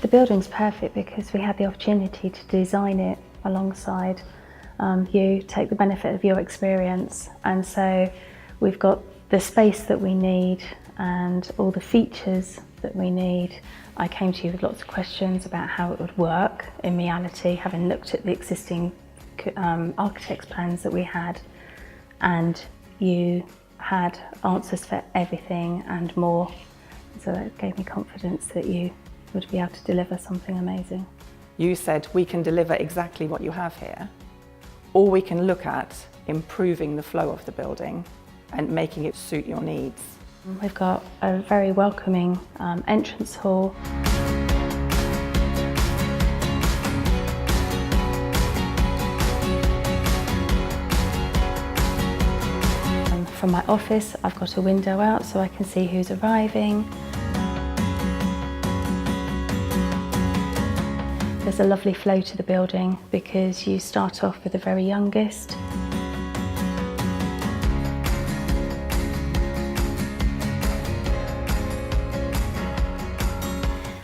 The building's perfect because we had the opportunity to design it alongside you, take the benefit of your experience, and so we've got the space that we need and all the features that we need. I came to you with lots of questions about how it would work in reality, having looked at the existing architect's plans that we had, and you had answers for everything and more, so that gave me confidence that you would be able to deliver something amazing. You said we can deliver exactly what you have here, or we can look at improving the flow of the building and making it suit your needs. We've got a very welcoming entrance hall. From my office, I've got a window out so I can see who's arriving. There's a lovely flow to the building because you start off with the very youngest.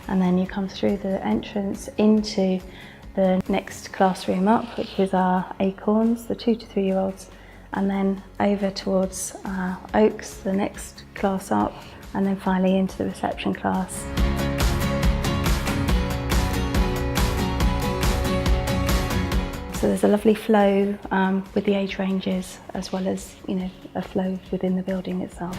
And then you come through the entrance into the next classroom up, which is our Acorns, the 2 to 3 year olds, and then over towards Oaks, the next class up, and then finally into the reception class. So there's a lovely flow with the age ranges, as well as, you know, a flow within the building itself.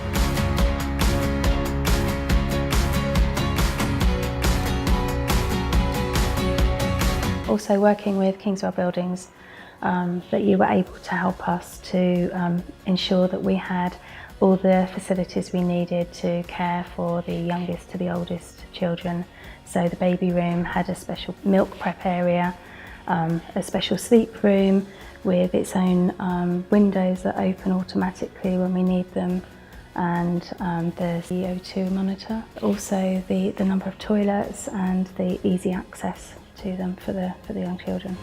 Also working with Kingswell Buildings, that you were able to help us to ensure that we had all the facilities we needed to care for the youngest to the oldest children. So the baby room had a special milk prep area, a special sleep room with its own windows that open automatically when we need them, and the CO2 monitor. Also the number of toilets and the easy access to them for the young children.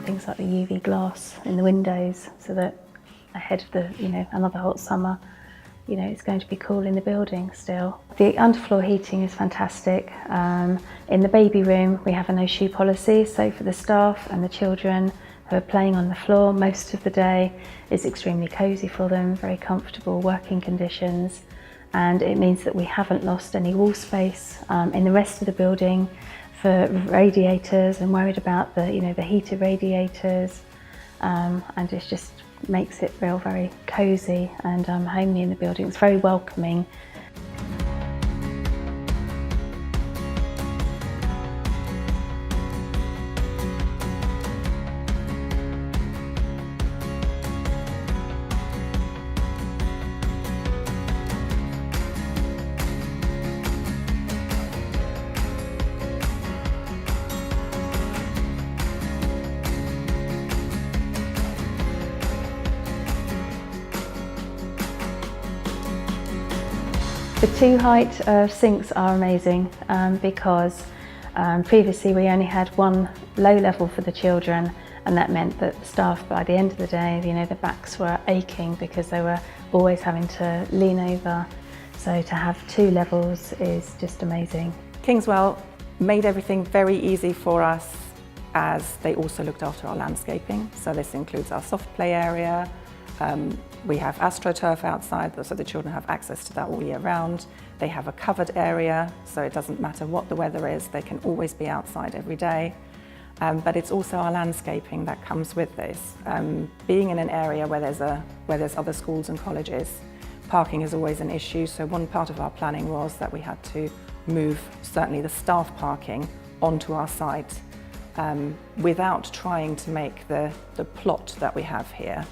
Things like the UV glass in the windows, so that ahead of the, you know, another hot summer, you know, it's going to be cool in the building still. The underfloor heating is fantastic. In the baby room we have a no shoe policy, so for the staff and the children who are playing on the floor most of the day, it's extremely cosy for them, very comfortable working conditions, and it means that we haven't lost any wall space in the rest of the building for radiators, and worried about the, you know, the heated radiators, and it just makes it feel very cosy and homely in the building. It's very welcoming. The 2 height sinks are amazing because previously we only had one low level for the children, and that meant that staff, by the end of the day, you know, their backs were aching because they were always having to lean over. So to have 2 levels is just amazing. Kingswell made everything very easy for us, as they also looked after our landscaping. So this includes our soft play area. We have AstroTurf outside, so the children have access to that all year round. They have a covered area, so it doesn't matter what the weather is, they can always be outside every day. But it's also our landscaping that comes with this. Being in an area where there's other schools and colleges, parking is always an issue, so one part of our planning was that we had to move certainly the staff parking onto our site without trying to make the plot that we have here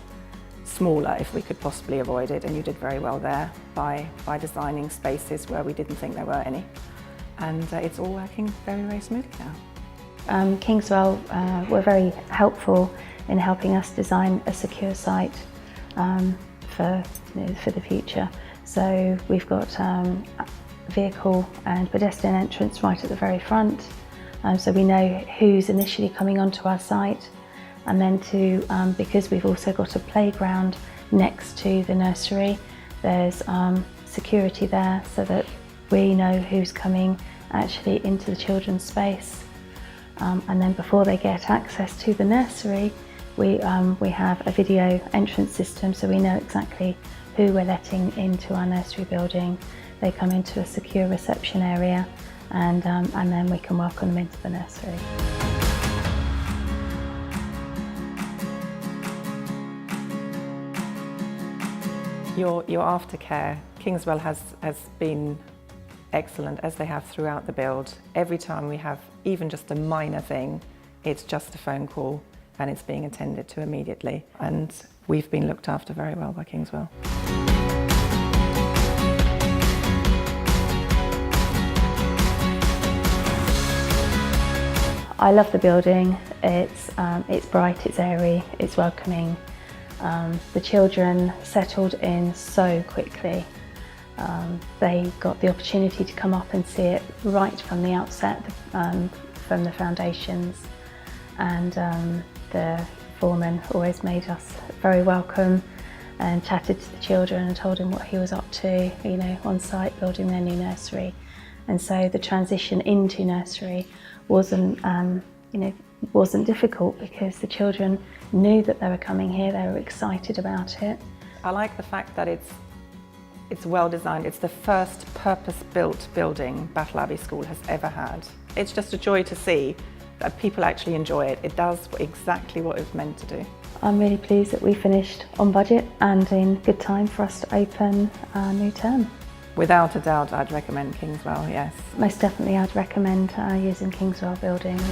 smaller if we could possibly avoid it, and you did very well there by designing spaces where we didn't think there were any. And it's all working very, very smoothly now. Kingswell were very helpful in helping us design a secure site for the future. So we've got vehicle and pedestrian entrance right at the very front, so we know who's initially coming onto our site. And then because we've also got a playground next to the nursery, there's security there so that We know who's coming actually into the children's space, and then before they get access to the nursery, we have a video entrance system, so we know exactly who we're letting into our nursery building. They come into a secure reception area, and then we can welcome them into the nursery. Your aftercare, Kingswell has been excellent, as they have throughout the build. Every time we have even just a minor thing, it's just a phone call and it's being attended to immediately. And we've been looked after very well by Kingswell. I love the building. It's bright, it's airy, it's welcoming. The children settled in so quickly. They got the opportunity to come up and see it right from the outset, from the foundations, and the foreman always made us very welcome and chatted to the children and told them what he was up to, you know, on site building their new nursery. And so the transition into nursery wasn't difficult, because the children knew that they were coming here, they were excited about it. I like the fact that it's well designed. It's the first purpose-built building Battle Abbey School has ever had. It's just a joy to see that people actually enjoy it. It does exactly what it's meant to do. I'm really pleased that we finished on budget and in good time for us to open our new term. Without a doubt, I'd recommend Kingswell, yes. Most definitely I'd recommend using Kingswell Buildings.